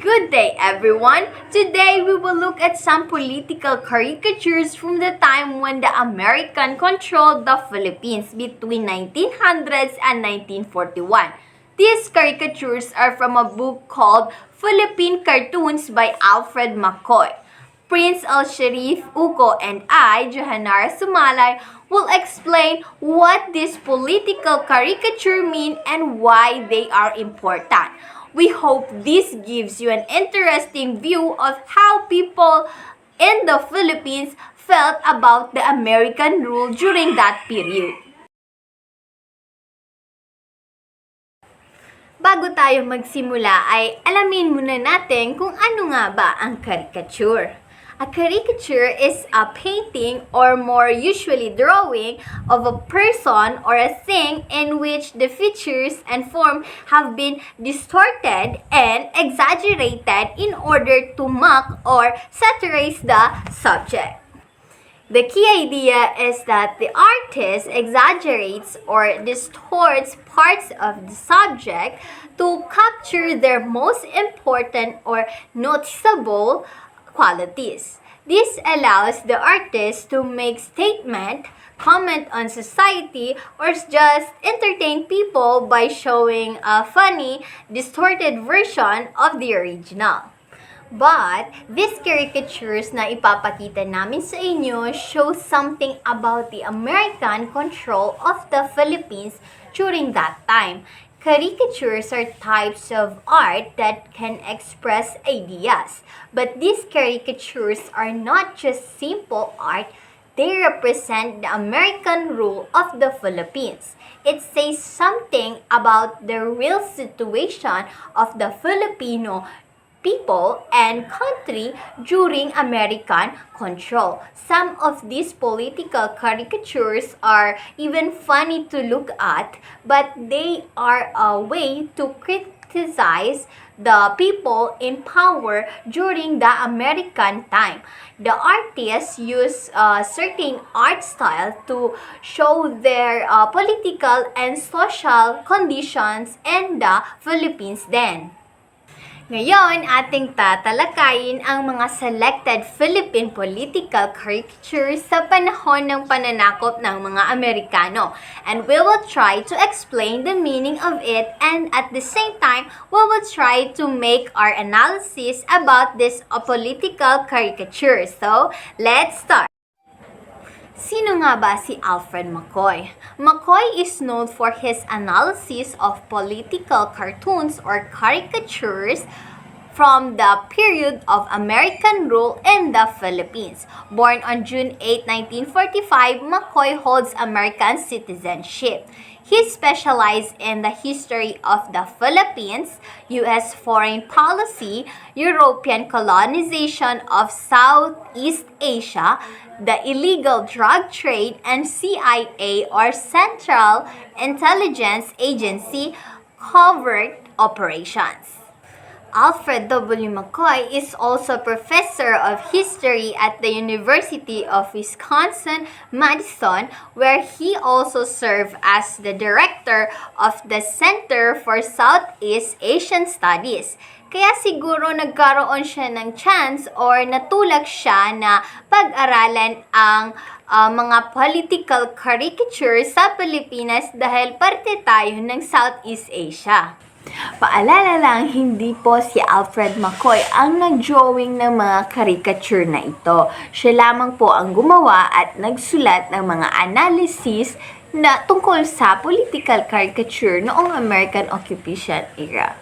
Good day, everyone! Today, we will look at some political caricatures from the time when the American controlled the Philippines between 1900s and 1941. These caricatures are from a book called Philippine Cartoons by Alfred McCoy. Prince Al-Shariff, Uko, and I, Johanara Sumalay, will explain what these political caricature mean and why they are important. We hope this gives you an interesting view of how people in the Philippines felt about the American rule during that period. Bago tayo magsimula ay alamin muna natin kung ano nga ba ang caricature. A caricature is a painting or more usually drawing of a person or a thing in which the features and form have been distorted and exaggerated in order to mock or satirize the subject. The key idea is that the artist exaggerates or distorts parts of the subject to capture their most important or noticeable qualities. This allows the artist to make statement, comment on society, or just entertain people by showing a funny, distorted version of the original. But, these caricatures na ipapakita namin sa inyo show something about the American control of the Philippines during that time. Caricatures are types of art that can express ideas. But these caricatures are not just simple art, they represent the American rule of the Philippines. It says something about the real situation of the Filipino people and country during American control. Some of these political caricatures are even funny to look at, but they are a way to criticize the people in power during the American time. The artists use a certain art style to show their political and social conditions in the Philippines then. Ngayon, ating tatalakayin ang mga selected Philippine political caricatures sa panahon ng pananakop ng mga Amerikano. And we will try to explain the meaning of it, and at the same time, we will try to make our analysis about this political caricature. So, let's start! Sino nga ba si Alfred McCoy? McCoy is known for his analysis of political cartoons or caricatures from the period of American rule in the Philippines. Born on June 8, 1945, McCoy holds American citizenship. He specialized in the history of the Philippines, U.S. foreign policy, European colonization of Southeast Asia, the illegal drug trade, and CIA or Central Intelligence Agency covert operations. Alfred W. McCoy is also professor of history at the University of Wisconsin-Madison, where he also served as the director of the Center for Southeast Asian Studies. Kaya siguro nagkaroon siya ng chance or natulak siya na pag-aralan ang mga political caricatures sa Pilipinas dahil parte tayo ng Southeast Asia. Paalala lang, hindi po si Alfred McCoy ang nag-drawing ng mga caricature na ito. Siya lamang po ang gumawa at nagsulat ng mga analysis na tungkol sa political caricature noong American occupation era.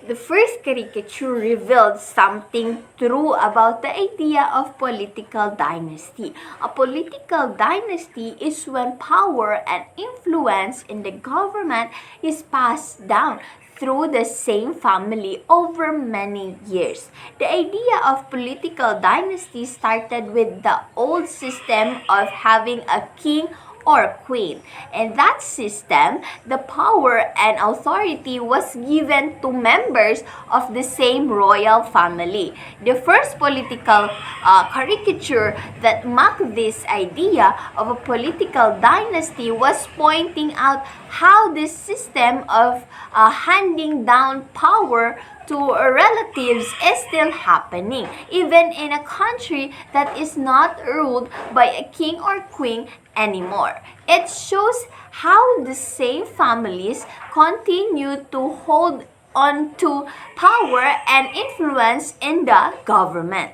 The first caricature revealed something true about the idea of political dynasty. A political dynasty is when power and influence in the government is passed down through the same family over many years. The idea of political dynasty started with the old system of having a king or queen. In that system, the power and authority was given to members of the same royal family. The first political caricature that mocked this idea of a political dynasty was pointing out how this system of handing down power to relatives is still happening, even in a country that is not ruled by a king or queen anymore. It shows how the same families continue to hold on to power and influence in the government.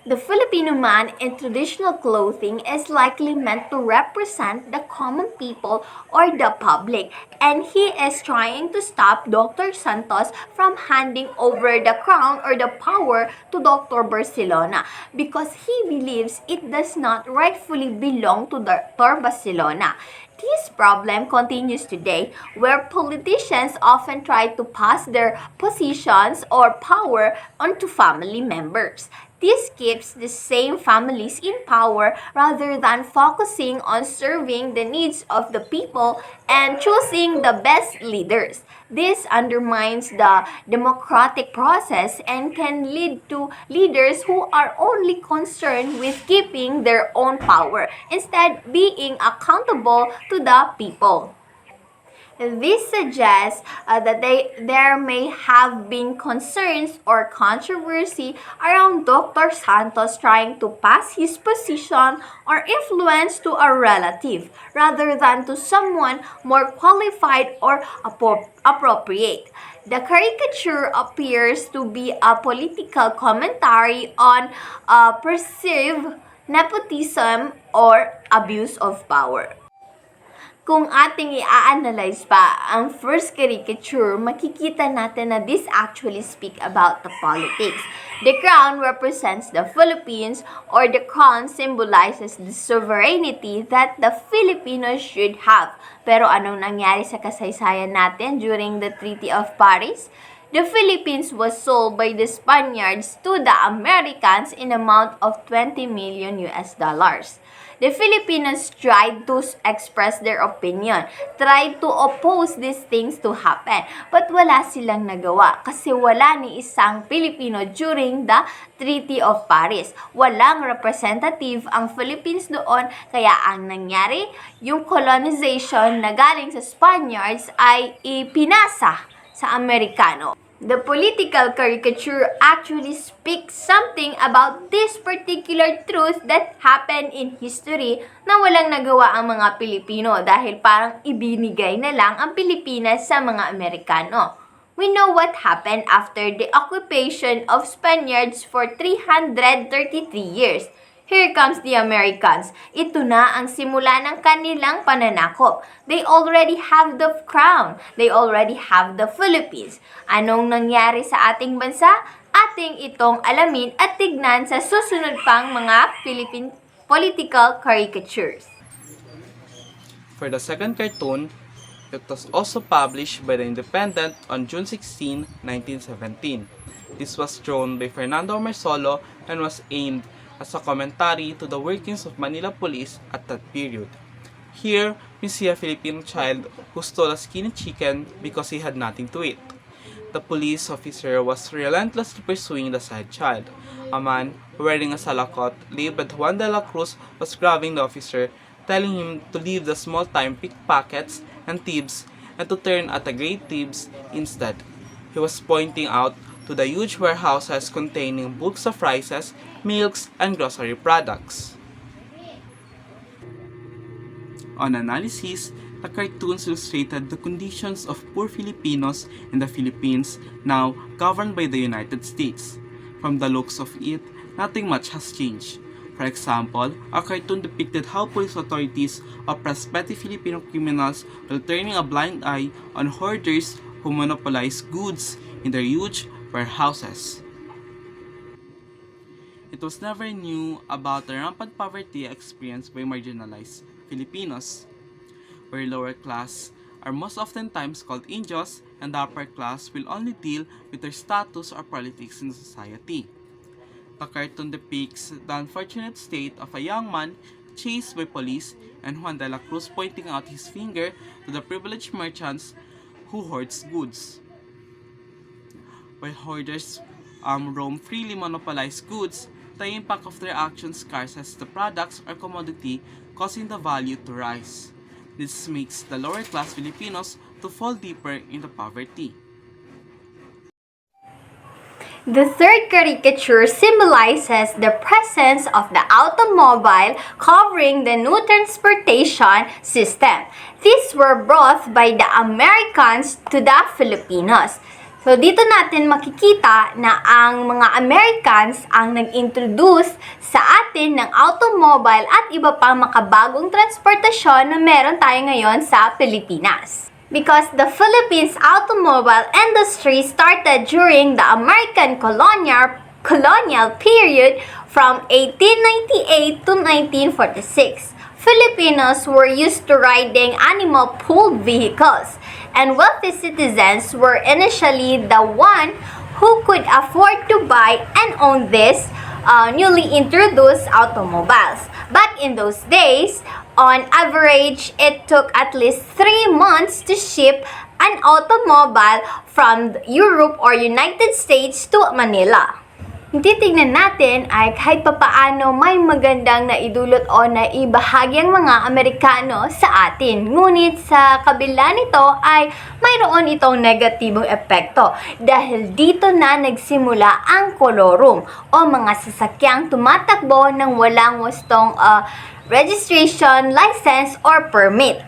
The Filipino man in traditional clothing is likely meant to represent the common people or the public, and he is trying to stop Dr. Santos from handing over the crown or the power to Dr. Barcelona because he believes it does not rightfully belong to Dr. Barcelona. This problem continues today, where politicians often try to pass their positions or power onto family members. This keeps the same families in power rather than focusing on serving the needs of the people and choosing the best leaders. This undermines the democratic process and can lead to leaders who are only concerned with keeping their own power instead being accountable to the people. This suggests that there may have been concerns or controversy around Dr. Santos trying to pass his position or influence to a relative rather than to someone more qualified or appropriate. The caricature appears to be a political commentary on perceived nepotism or abuse of power. Kung ating i-analyze pa ang first caricature, makikita natin na this actually speak about the politics. The crown represents the Philippines, or the crown symbolizes the sovereignty that the Filipinos should have. Pero anong nangyari sa kasaysayan natin during the Treaty of Paris? The Philippines was sold by the Spaniards to the Americans in amount of 20 million US dollars. The Filipinos tried to express their opinion, tried to oppose these things to happen, but wala silang nagawa kasi wala ni isang Pilipino during the Treaty of Paris. Walang representative ang Philippines doon, kaya ang nangyari, yung colonization na galing sa Spaniards ay ipinasa sa Amerikano. The political caricature actually speaks something about this particular truth that happened in history na walang nagawa ang mga Pilipino dahil parang ibinigay na lang ang Pilipinas sa mga Amerikano. We know what happened after the occupation of Spaniards for 333 years. Here comes the Americans. Ito na ang simula ng kanilang pananakop. They already have the crown. They already have the Philippines. Anong nangyari sa ating bansa? Ating itong alamin at tignan sa susunod pang mga Philippine political caricatures. For the second cartoon, it was also published by The Independent on June 16, 1917. This was drawn by Fernando Marsolo and was aimed as a commentary to the workings of Manila police at that period. Here, we see a Filipino child who stole a skinny chicken because he had nothing to eat. The police officer was relentlessly pursuing the sad child. A man wearing a salakot labeled Juan de la Cruz was grabbing the officer, telling him to leave the small-time pickpockets and thieves and to turn at the great thieves instead. He was pointing out to the huge warehouses containing bulks of rices, milks, and grocery products. On analysis, the cartoons illustrated the conditions of poor Filipinos in the Philippines, now governed by the United States. From the looks of it, nothing much has changed. For example, a cartoon depicted how police authorities oppress petty Filipino criminals while turning a blind eye on hoarders who monopolize goods in their huge warehouses. It was never new about the rampant poverty experienced by marginalized Filipinos, where lower class are most oftentimes called Indios and the upper class will only deal with their status or politics in society. The cartoon depicts the unfortunate state of a young man chased by police and Juan de la Cruz pointing out his finger to the privileged merchants who hoards goods. While hoarders roam freely monopolize goods, the impact of their actions scarces the products or commodity, causing the value to rise. This makes the lower class Filipinos to fall deeper into poverty. The third caricature symbolizes the presence of the automobile covering the new transportation system. These were brought by the Americans to the Filipinos. So dito natin makikita na ang mga Americans ang nag-introduce sa atin ng automobile at iba pang makabagong transportasyon na meron tayo ngayon sa Pilipinas. Because the Philippines automobile industry started during the American colonial period from 1898 to 1946. Filipinos were used to riding animal-pulled vehicles, and wealthy citizens were initially the one who could afford to buy and own these newly introduced automobiles. Back in those days, on average, it took at least 3 months to ship an automobile from Europe or United States to Manila. Yung titignan natin ay kahit papaano may magandang naidulot o naibahagi ang mga Amerikano sa atin. Ngunit sa kabila nito ay mayroon itong negatibong epekto dahil dito na nagsimula ang kolorum o mga sasakyang tumatakbo ng walang wastong registration, license, or permit.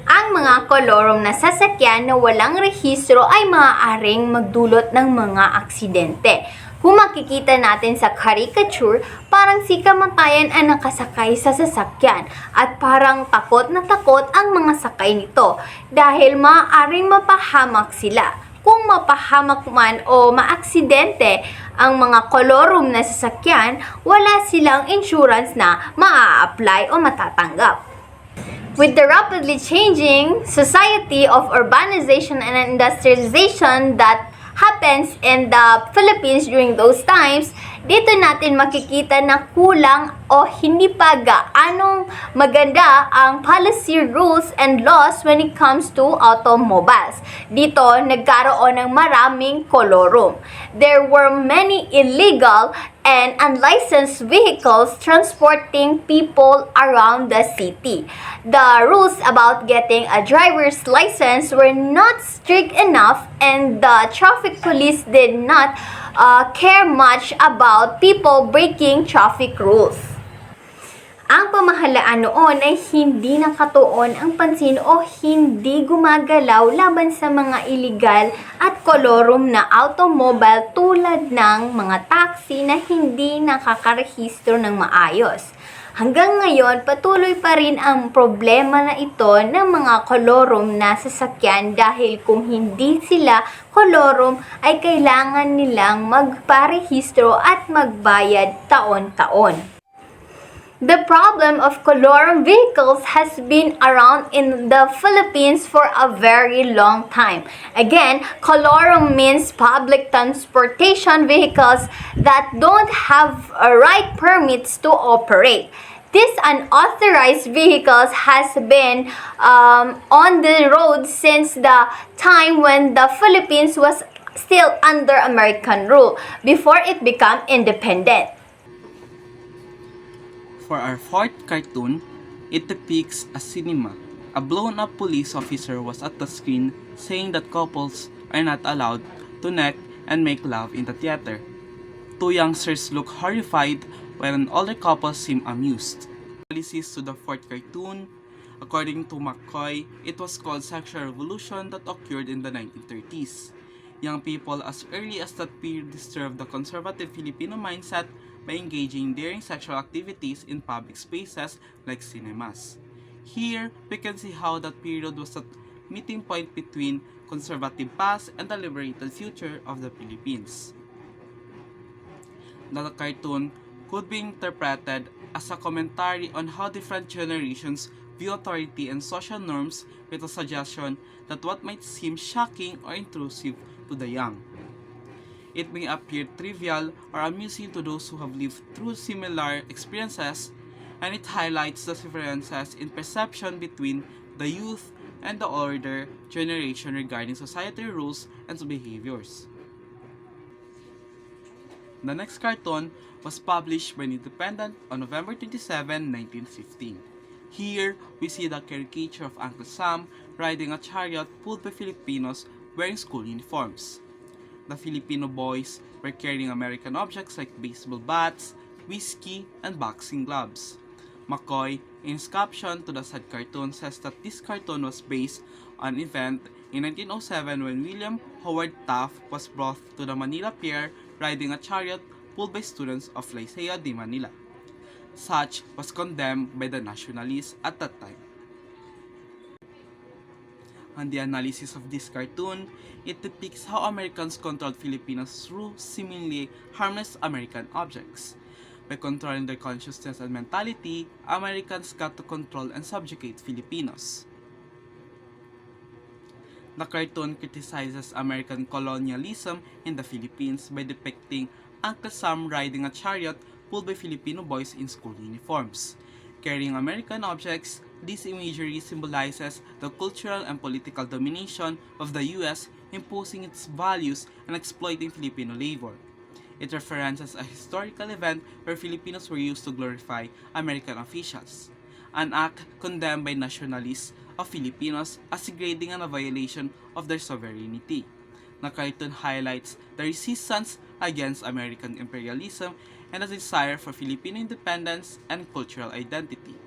Ang mga kolorum na sasakyan na walang rehistro ay maaaring magdulot ng mga aksidente. Kung makikita natin sa caricature, parang si kamatayan ang nakasakay sa sasakyan at parang takot na takot ang mga sakay nito dahil maaaring mapahamak sila. Kung mapahamak man o maaksidente ang mga kolorum na sasakyan, wala silang insurance na maa-apply o matatanggap. With the rapidly changing society of urbanization and industrialization that happens in the Philippines during those times, dito natin makikita na kulang o hindi pa gaanong maganda ang policy rules and laws when it comes to automobiles. Dito, nagkaroon ng maraming kolorum. There were many illegal and unlicensed vehicles transporting people around the city. The rules about getting a driver's license were not strict enough, and the traffic police did not care much about people breaking traffic rules. Ang pamahalaan noon ay hindi nakatuon ang pansin o hindi gumagalaw laban sa mga iligal at kolorum na automobile tulad ng mga taxi na hindi nakakarehistro ng maayos. Hanggang ngayon, patuloy pa rin ang problema na ito ng mga kolorum na sasakyan dahil kung hindi sila kolorum ay kailangan nilang magparehistro at magbayad taon-taon. The problem of colorum vehicles has been around in the Philippines for a very long time. Again, colorum means public transportation vehicles that don't have right permits to operate. These unauthorized vehicles has been on the road since the time when the Philippines was still under American rule before it became independent. For our fourth cartoon, it depicts a cinema. A blown-up police officer was at the screen saying that couples are not allowed to neck and make love in the theater. Two youngsters look horrified while an older couple seem amused. Analysis to the fourth cartoon, according to McCoy, it was called sexual revolution that occurred in the 1930s. Young people as early as that period disturbed the conservative Filipino mindset by engaging during sexual activities in public spaces like cinemas. Here, we can see how that period was a meeting point between conservative past and the liberated future of the Philippines. The cartoon could be interpreted as a commentary on how different generations view authority and social norms, with a suggestion that what might seem shocking or intrusive to the young, it may appear trivial or amusing to those who have lived through similar experiences, and it highlights the differences in perception between the youth and the older generation regarding societal rules and behaviors. The next cartoon was published by an Independent on November 27, 1915. Here, we see the caricature of Uncle Sam riding a chariot pulled by Filipinos wearing school uniforms. The Filipino boys were carrying American objects like baseball bats, whiskey, and boxing gloves. McCoy, in his caption to the said cartoon, says that this cartoon was based on an event in 1907 when William Howard Taft was brought to the Manila Pier riding a chariot pulled by students of Liceo de Manila. Such was condemned by the nationalists at that time. On the analysis of this cartoon, it depicts how Americans controlled Filipinos through seemingly harmless American objects. By controlling their consciousness and mentality, Americans got to control and subjugate Filipinos. The cartoon criticizes American colonialism in the Philippines by depicting Uncle Sam riding a chariot pulled by Filipino boys in school uniforms. Carrying American objects, this imagery symbolizes the cultural and political domination of the US imposing its values and exploiting Filipino labor. It references a historical event where Filipinos were used to glorify American officials, an act condemned by nationalists of Filipinos as degrading and a violation of their sovereignty. The cartoon highlights the resistance against American imperialism and a desire for Filipino independence and cultural identity.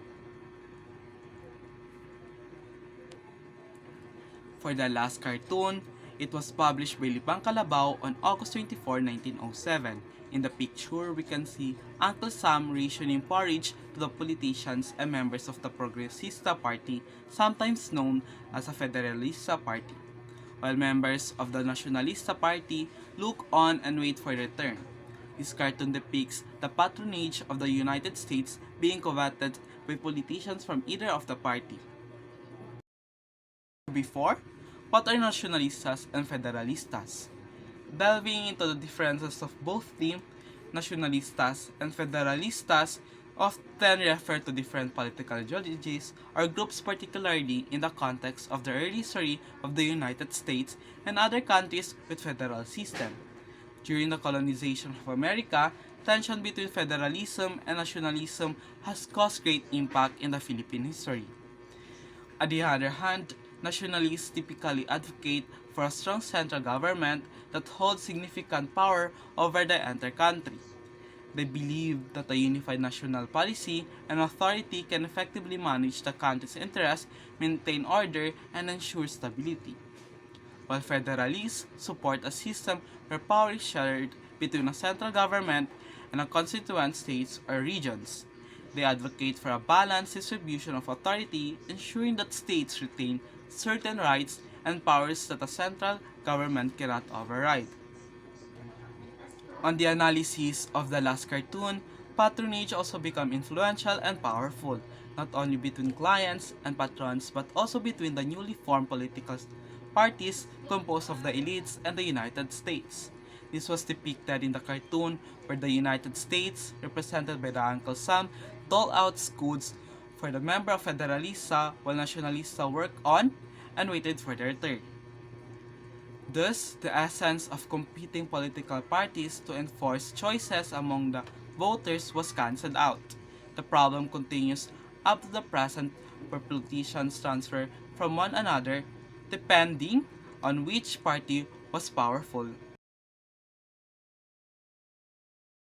For the last cartoon, it was published by Libang Calabao on August 24, 1907. In the picture, we can see Uncle Sam rationing porridge to the politicians and members of the Progresista Party, sometimes known as the Federalista Party, while members of the Nacionalista Party look on and wait for their turn. This cartoon depicts the patronage of the United States being coveted by politicians from either of the party. Before, what are Nacionalistas and Federalistas? Delving into the differences of both teams, Nacionalistas and Federalistas often refer to different political ideologies or groups, particularly in the context of the early history of the United States and other countries with federal system. During the colonization of America, tension between federalism and nationalism has caused great impact in the Philippine history. On the other hand, nationalists typically advocate for a strong central government that holds significant power over the entire country. They believe that a unified national policy and authority can effectively manage the country's interests, maintain order, and ensure stability. While federalists support a system where power is shared between a central government and a constituent states or regions. They advocate for a balanced distribution of authority, ensuring that states retain certain rights and powers that a central government cannot override. On the analysis of the last cartoon, patronage also become influential and powerful, not only between clients and patrons but also between the newly formed political parties composed of the elites and the United States. This was depicted in the cartoon where the United States, represented by the Uncle Sam, dole out goods for the member of Federalista while Nacionalista worked on and waited for their turn. Thus, the essence of competing political parties to enforce choices among the voters was cancelled out. The problem continues up to the present where politicians transfer from one another depending on which party was powerful.